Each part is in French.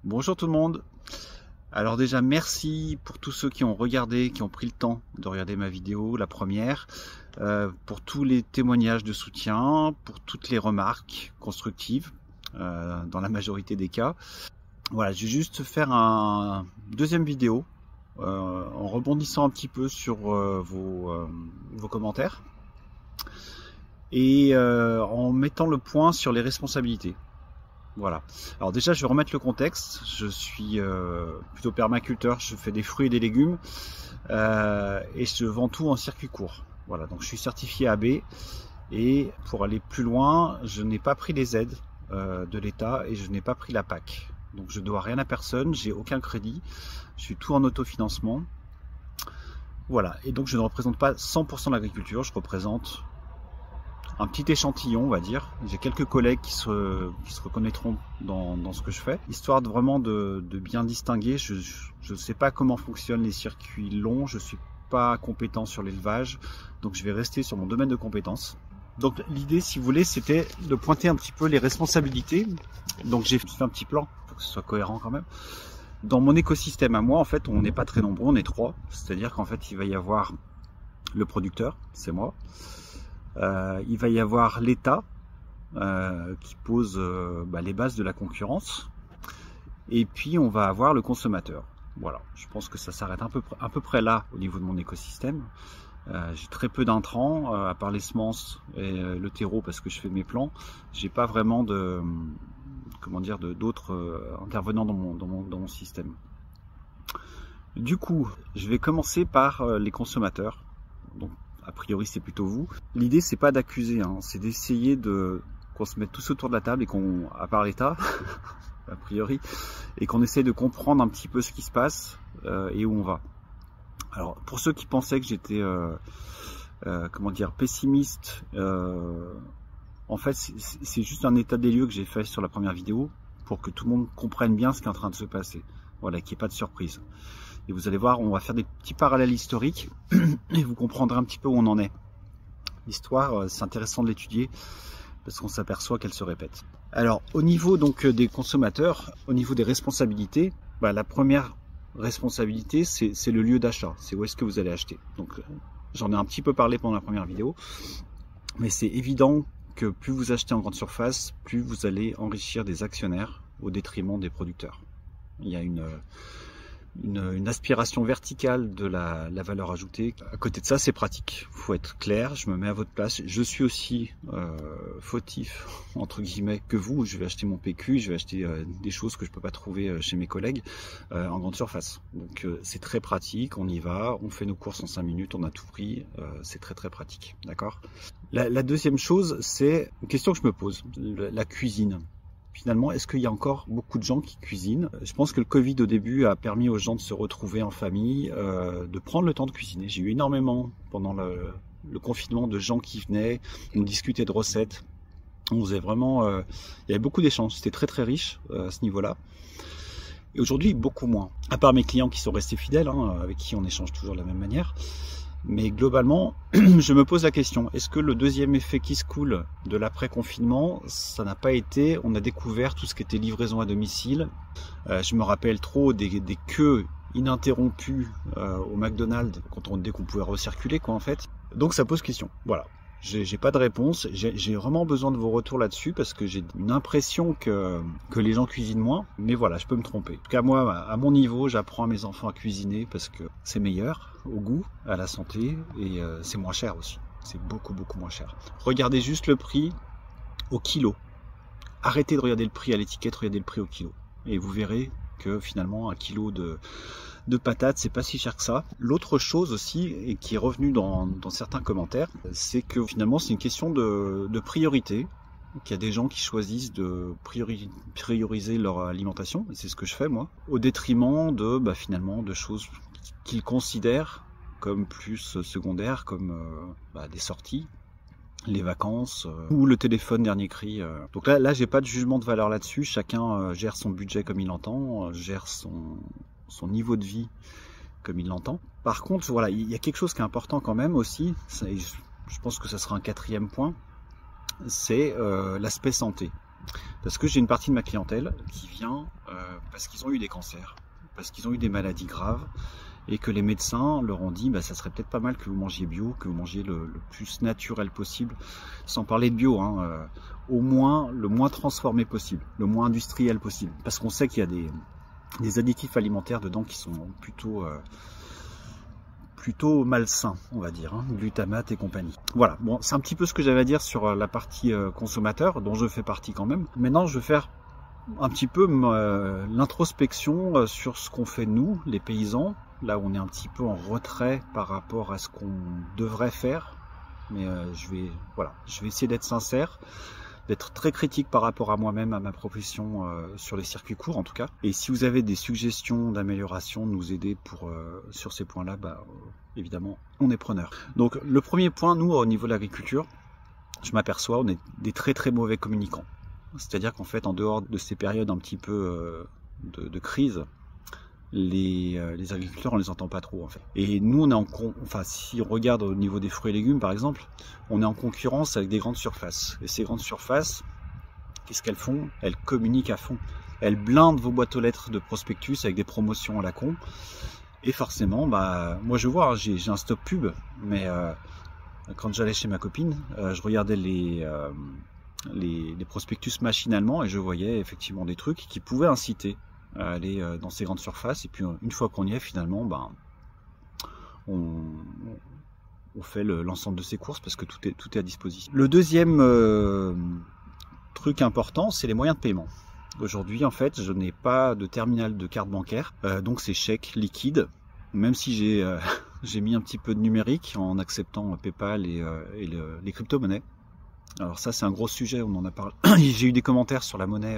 Bonjour tout le monde. Alors déjà merci pour tous ceux qui ont regardé, qui ont pris le temps de regarder ma vidéo, la première, pour tous les témoignages de soutien, pour toutes les remarques constructives, dans la majorité des cas. Voilà, je vais juste faire un deuxième vidéo en rebondissant un petit peu sur vos commentaires et en mettant le point sur les responsabilités. Voilà. Alors déjà, je vais remettre le contexte. Je suis plutôt permaculteur. Je fais des fruits et des légumes et je vends tout en circuit court. Voilà. Donc je suis certifié AB et pour aller plus loin, je n'ai pas pris les aides de l'État et je n'ai pas pris la PAC. Donc je ne dois rien à personne. J'ai aucun crédit. Je suis tout en autofinancement. Voilà. Et donc je ne représente pas 100% de l'agriculture. Je représente un petit échantillon, on va dire. J'ai quelques collègues qui se reconnaîtront dans ce que je fais, histoire de vraiment de bien distinguer. Je ne sais pas comment fonctionnent les circuits longs, je ne suis pas compétent sur l'élevage, donc je vais rester sur mon domaine de compétences. Donc l'idée, si vous voulez, c'était de pointer un petit peu les responsabilités. Donc j'ai fait un petit plan, pour que ce soit cohérent quand même. Dans mon écosystème à moi, en fait, on n'est pas très nombreux, on est 3. C'est-à-dire qu'en fait, il va y avoir le producteur, c'est moi. Il va y avoir l'État qui pose les bases de la concurrence, et puis on va avoir le consommateur. Voilà, je pense que ça s'arrête à peu près là au niveau de mon écosystème. J'ai très peu d'intrants, à part les semences et le terreau parce que je fais mes plants. J'ai pas vraiment d'autres intervenants dans mon système. Du coup, je vais commencer par les consommateurs. Donc, a priori, c'est plutôt vous. L'idée, c'est pas d'accuser, hein, c'est d'essayer qu'on se mette tous autour de la table et qu'on, à part l'État, a priori, et qu'on essaye de comprendre un petit peu ce qui se passe et où on va. Alors, pour ceux qui pensaient que j'étais, pessimiste, en fait, c'est juste un état des lieux que j'ai fait sur la première vidéo pour que tout le monde comprenne bien ce qui est en train de se passer. Voilà, qu'il n'y ait pas de surprise. Et vous allez voir, on va faire des petits parallèles historiques et vous comprendrez un petit peu où on en est. L'histoire, c'est intéressant de l'étudier parce qu'on s'aperçoit qu'elle se répète. Alors, au niveau donc des consommateurs, au niveau des responsabilités, la première responsabilité, c'est le lieu d'achat. C'est où est-ce que vous allez acheter. Donc, j'en ai un petit peu parlé pendant la première vidéo, mais c'est évident que plus vous achetez en grande surface, plus vous allez enrichir des actionnaires au détriment des producteurs. Il y a une aspiration verticale de la valeur ajoutée. À côté de ça, c'est pratique. Il faut être clair, je me mets à votre place. Je suis aussi fautif, entre guillemets, que vous. Je vais acheter mon PQ, je vais acheter des choses que je ne peux pas trouver chez mes collègues en grande surface. Donc c'est très pratique, on y va, on fait nos courses en 5 minutes, on a tout pris. C'est très très pratique, d'accord ? La deuxième chose, c'est une question que je me pose, la cuisine. Finalement, est-ce qu'il y a encore beaucoup de gens qui cuisinent? Je pense que le Covid au début a permis aux gens de se retrouver en famille, de prendre le temps de cuisiner. J'ai eu énormément pendant le confinement de gens qui venaient, on discutait de recettes. On faisait vraiment, il y avait beaucoup d'échanges, c'était très très riche à ce niveau-là. Et aujourd'hui, beaucoup moins. À part mes clients qui sont restés fidèles, hein, avec qui on échange toujours de la même manière. Mais globalement, je me pose la question, est-ce que le deuxième effet qui se coule de l'après-confinement, ça n'a pas été, on a découvert tout ce qui était livraison à domicile. Je me rappelle trop des queues ininterrompues au McDonald's dès qu'on pouvait recirculer, quoi, en fait. Donc ça pose question, voilà. J'ai pas de réponse, j'ai vraiment besoin de vos retours là-dessus parce que j'ai une impression que les gens cuisinent moins, mais voilà, je peux me tromper. En tout cas, moi, à mon niveau, j'apprends à mes enfants à cuisiner parce que c'est meilleur au goût, à la santé et c'est moins cher aussi. C'est beaucoup moins cher. Regardez juste le prix au kilo. Arrêtez de regarder le prix à l'étiquette, regardez le prix au kilo. Et vous verrez que finalement, un kilo de patates, c'est pas si cher que ça. L'autre chose aussi, et qui est revenue dans certains commentaires, c'est que finalement c'est une question de priorité, qu'il y a des gens qui choisissent de prioriser leur alimentation, et c'est ce que je fais moi, au détriment finalement de choses qu'ils considèrent comme plus secondaires, comme des sorties, les vacances ou le téléphone dernier cri. Donc là j'ai pas de jugement de valeur là-dessus, chacun gère son budget comme il l'entend, gère son niveau de vie comme il l'entend. Par contre, voilà, il y a quelque chose qui est important quand même aussi, je pense que ça sera un 4e point, c'est l'aspect santé. Parce que j'ai une partie de ma clientèle qui vient parce qu'ils ont eu des cancers, parce qu'ils ont eu des maladies graves, et que les médecins leur ont dit ça serait peut-être pas mal que vous mangiez bio, que vous mangiez le plus naturel possible, sans parler de bio, au moins le moins transformé possible, le moins industriel possible, parce qu'on sait qu'il y a des additifs alimentaires dedans qui sont plutôt malsains, on va dire, glutamate et compagnie. Voilà, bon, c'est un petit peu ce que j'avais à dire sur la partie consommateur, dont je fais partie quand même. Maintenant, je vais faire un petit peu l'introspection sur ce qu'on fait nous, les paysans, là où on est un petit peu en retrait par rapport à ce qu'on devrait faire. Mais je vais essayer d'être sincère, d'être très critique par rapport à moi-même, à ma profession sur les circuits courts en tout cas. Et si vous avez des suggestions d'amélioration, de nous aider sur ces points-là, évidemment, on est preneur. Donc le premier point, nous, au niveau de l'agriculture, je m'aperçois, on est des très très mauvais communicants. C'est-à-dire qu'en fait, en dehors de ces périodes un petit peu de crise, les agriculteurs, on les entend pas trop en fait. Et nous, on est si on regarde au niveau des fruits et légumes par exemple, on est en concurrence avec des grandes surfaces. Et ces grandes surfaces, qu'est-ce qu'elles font? Elles communiquent à fond. Elles blindent vos boîtes aux lettres de prospectus avec des promotions à la con. Et forcément, moi je vois, j'ai un stop pub, mais quand j'allais chez ma copine, je regardais les prospectus machinalement et je voyais effectivement des trucs qui pouvaient inciter à aller dans ces grandes surfaces. Et puis une fois qu'on y est, finalement, on fait l'ensemble de ses courses parce que tout est à disposition. Le deuxième truc important, c'est les moyens de paiement. Aujourd'hui, en fait, je n'ai pas de terminal de carte bancaire, donc c'est chèque liquide, même si j'ai mis un petit peu de numérique en acceptant PayPal et les crypto-monnaies. Alors ça, c'est un gros sujet, on en a parlé. J'ai eu des commentaires sur la monnaie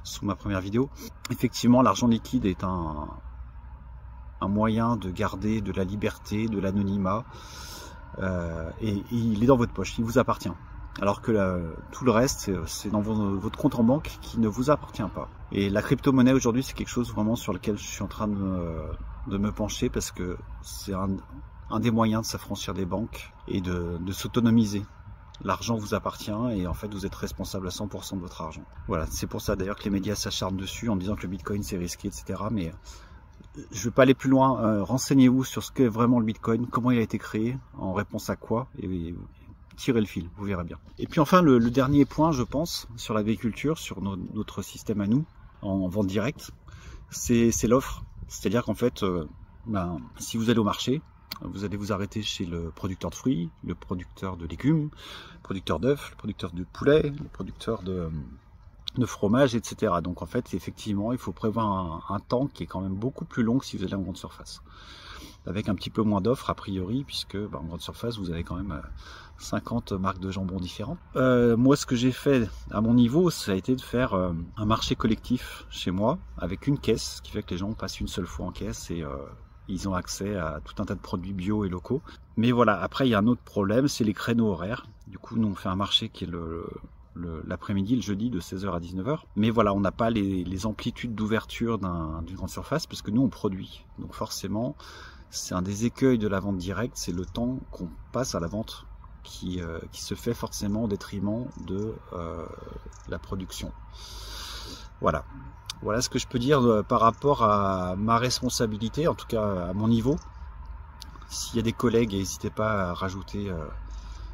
sous ma première vidéo. Effectivement, l'argent liquide est un moyen de garder de la liberté, de l'anonymat, et il est dans votre poche, il vous appartient. Alors que tout le reste, c'est dans votre compte en banque qui ne vous appartient pas. Et la crypto-monnaie aujourd'hui, c'est quelque chose vraiment sur lequel je suis en train de me pencher parce que c'est un des moyens de s'affranchir des banques et de s'autonomiser. L'argent vous appartient et en fait vous êtes responsable à 100% de votre argent. Voilà, c'est pour ça d'ailleurs que les médias s'acharnent dessus en disant que le Bitcoin c'est risqué, etc. Mais je ne vais pas aller plus loin. Renseignez-vous sur ce qu'est vraiment le Bitcoin, comment il a été créé, en réponse à quoi, et tirez le fil, vous verrez bien. Et puis enfin, le dernier point, je pense, sur l'agriculture, sur notre système à nous, en vente directe, c'est l'offre. C'est-à-dire qu'en fait, si vous allez au marché, vous allez vous arrêter chez le producteur de fruits, le producteur de légumes, le producteur d'œufs, le producteur de poulet, le producteur de fromage, etc. Donc en fait, effectivement, il faut prévoir un temps qui est quand même beaucoup plus long que si vous allez en grande surface. Avec un petit peu moins d'offres a priori, puisque en grande surface, vous avez quand même 50 marques de jambon différentes. Moi, ce que j'ai fait à mon niveau, ça a été de faire un marché collectif chez moi, avec une caisse, ce qui fait que les gens passent une seule fois en caisse et ils ont accès à tout un tas de produits bio et locaux. Mais voilà, après, il y a un autre problème, c'est les créneaux horaires. Du coup, nous, on fait un marché qui est l'après-midi, le jeudi, de 16h à 19h. Mais voilà, on n'a pas les amplitudes d'ouverture d'une grande surface, parce que nous, on produit. Donc forcément, c'est un des écueils de la vente directe, c'est le temps qu'on passe à la vente qui se fait forcément au détriment de la production. Voilà. Voilà ce que je peux dire par rapport à ma responsabilité, en tout cas à mon niveau. S'il y a des collègues, n'hésitez pas à rajouter.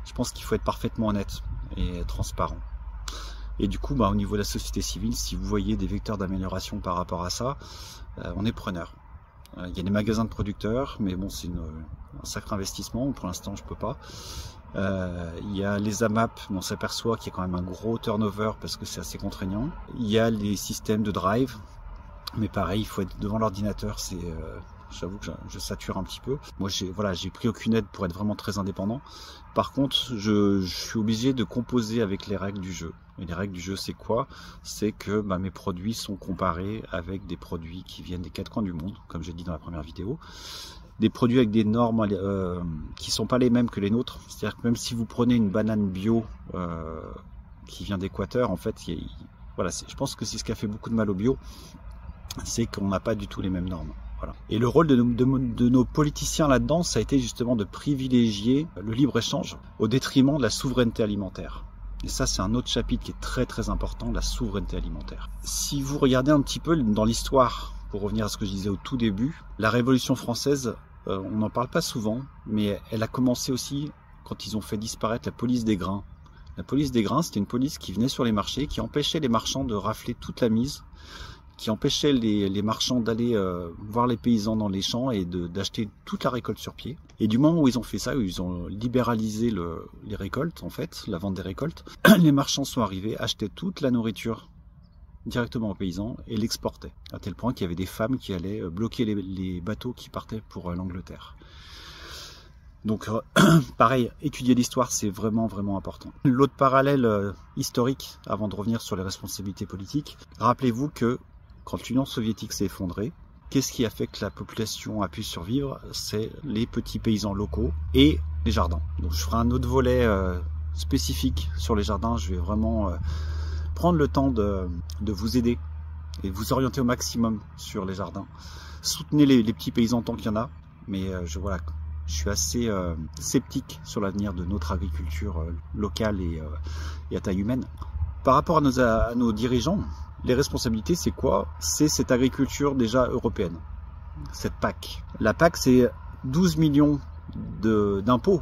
Je pense qu'il faut être parfaitement honnête et transparent. Et du coup, au niveau de la société civile, si vous voyez des vecteurs d'amélioration par rapport à ça, on est preneur. Il y a des magasins de producteurs, mais bon, c'est un sacré investissement. Pour l'instant, je peux pas. Il y a les AMAP, on s'aperçoit qu'il y a quand même un gros turnover parce que c'est assez contraignant. Il y a les systèmes de drive, mais pareil, il faut être devant l'ordinateur, j'avoue que je sature un petit peu. Moi, j'ai pris aucune aide pour être vraiment très indépendant. Par contre, je suis obligé de composer avec les règles du jeu. Et les règles du jeu, c'est quoi? C'est que mes produits sont comparés avec des produits qui viennent des quatre coins du monde, comme j'ai dit dans la première vidéo. Des produits avec des normes qui sont pas les mêmes que les nôtres. C'est-à-dire que même si vous prenez une banane bio qui vient d'Équateur, en fait, je pense que c'est ce qui a fait beaucoup de mal au bio, c'est qu'on n'a pas du tout les mêmes normes. Voilà. Et le rôle de nos politiciens là-dedans, ça a été justement de privilégier le libre-échange au détriment de la souveraineté alimentaire. Et ça, c'est un autre chapitre qui est très très important, la souveraineté alimentaire. Si vous regardez un petit peu dans l'histoire, pour revenir à ce que je disais au tout début, la Révolution française, on n'en parle pas souvent, mais elle a commencé aussi quand ils ont fait disparaître la police des grains. La police des grains, c'était une police qui venait sur les marchés, qui empêchait les marchands de rafler toute la mise, qui empêchait les marchands d'aller voir les paysans dans les champs et d'acheter toute la récolte sur pied. Et du moment où ils ont fait ça, où ils ont libéralisé les récoltes, en fait, la vente des récoltes, les marchands sont arrivés, achetaient toute la nourriture directement aux paysans et l'exportaient. À tel point qu'il y avait des femmes qui allaient bloquer les bateaux qui partaient pour l'Angleterre. Donc pareil, étudier l'histoire, c'est vraiment vraiment important. L'autre parallèle historique, avant de revenir sur les responsabilités politiques, rappelez-vous que quand l'Union soviétique s'est effondrée, qu'est-ce qui a fait que la population a pu survivre? C'est les petits paysans locaux et les jardins. Donc je ferai un autre volet spécifique sur les jardins. Je vais vraiment prendre le temps de vous aider et vous orienter au maximum sur les jardins. Soutenez les petits paysans tant qu'il y en a, mais je suis assez sceptique sur l'avenir de notre agriculture locale et à taille humaine. Par rapport à nos dirigeants, les responsabilités, c'est quoi? C'est cette agriculture déjà européenne, cette PAC. La PAC, c'est 12 millions d'impôts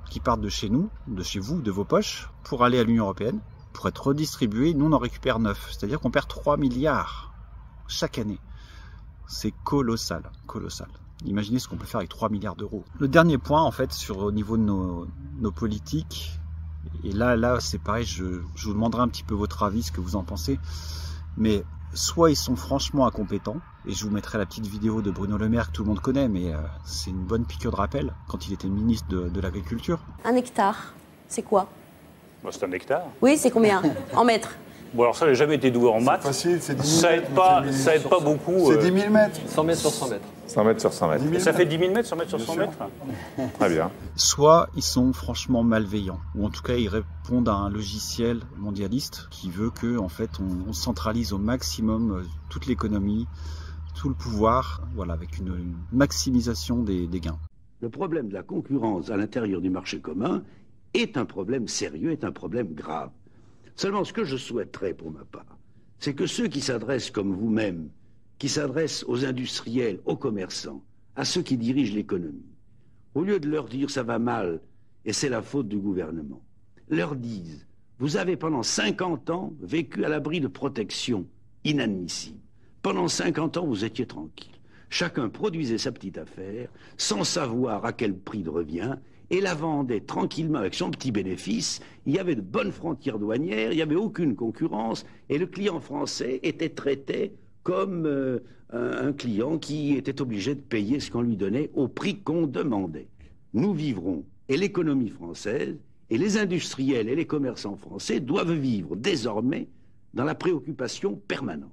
qui partent de chez nous, de chez vous, de vos poches, pour aller à l'Union européenne, pour être redistribués. Nous, on en récupère 9, c'est-à-dire qu'on perd 3 milliards chaque année. C'est colossal, colossal. Imaginez ce qu'on peut faire avec 3 milliards d'euros. Le dernier point, en fait, au niveau de nos politiques, et là c'est pareil, je vous demanderai un petit peu votre avis, ce que vous en pensez, mais soit ils sont franchement incompétents, et je vous mettrai la petite vidéo de Bruno Le Maire que tout le monde connaît, mais c'est une bonne piqûre de rappel, quand il était ministre de l'Agriculture. Un hectare, c'est quoi? Bah, c'est un hectare. Oui, c'est combien? En mètres? Bon, alors ça, j'ai jamais été doué en maths. C'est facile, c'est 10 000 ça mètres. aide pas beaucoup. C'est 10 000 mètres. 100 mètres sur 100 mètres. 100 mètres sur 100 mètres. Et ça fait 10 000 mètres, 100 mètres sur 100 mètres. Très bien. Soit ils sont franchement malveillants, ou en tout cas ils répondent à un logiciel mondialiste qui veut que en fait on centralise au maximum toute l'économie, tout le pouvoir, voilà, avec une maximisation des gains. Le problème de la concurrence à l'intérieur du marché commun est un problème sérieux, est un problème grave. Seulement, ce que je souhaiterais pour ma part, c'est que ceux qui s'adressent comme vous-même, qui s'adressent aux industriels, aux commerçants, à ceux qui dirigent l'économie, au lieu de leur dire ça va mal et c'est la faute du gouvernement, leur disent vous avez pendant 50 ans vécu à l'abri de protections inadmissibles. Pendant 50 ans, vous étiez tranquille. Chacun produisait sa petite affaire sans savoir à quel prix de revient et la vendait tranquillement avec son petit bénéfice. Il y avait de bonnes frontières douanières, il n'y avait aucune concurrence et le client français était traité comme un client qui était obligé de payer ce qu'on lui donnait au prix qu'on demandait. Nous vivrons, et l'économie française, et les industriels et les commerçants français doivent vivre désormais dans la préoccupation permanente.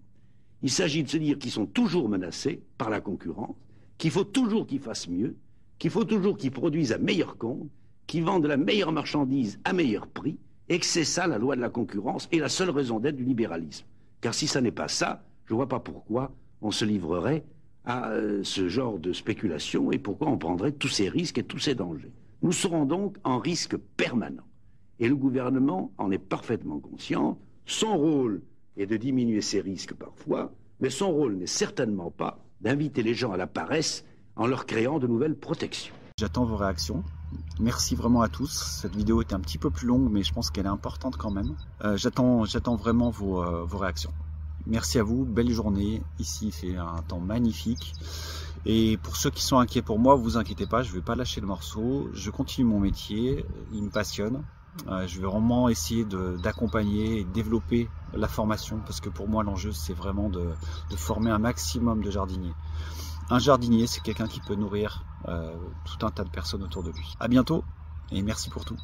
Il s'agit de se dire qu'ils sont toujours menacés par la concurrence, qu'il faut toujours qu'ils fassent mieux, qu'il faut toujours qu'ils produisent à meilleur compte, qu'ils vendent la meilleure marchandise à meilleur prix, et que c'est ça la loi de la concurrence et la seule raison d'être du libéralisme. Car si ça n'est pas ça, je ne vois pas pourquoi on se livrerait à ce genre de spéculation et pourquoi on prendrait tous ces risques et tous ces dangers. Nous serons donc en risque permanent. Et le gouvernement en est parfaitement conscient. Son rôle est de diminuer ces risques parfois, mais son rôle n'est certainement pas d'inviter les gens à la paresse en leur créant de nouvelles protections. J'attends vos réactions. Merci vraiment à tous. Cette vidéo était un petit peu plus longue, mais je pense qu'elle est importante quand même. J'attends vraiment vos réactions. Merci à vous, belle journée. Ici, il fait un temps magnifique. Et pour ceux qui sont inquiets pour moi, vous inquiétez pas, je ne vais pas lâcher le morceau. Je continue mon métier, il me passionne. Je vais vraiment essayer d'accompagner et de développer la formation, parce que pour moi, l'enjeu, c'est vraiment de former un maximum de jardiniers. Un jardinier, c'est quelqu'un qui peut nourrir tout un tas de personnes autour de lui. À bientôt et merci pour tout.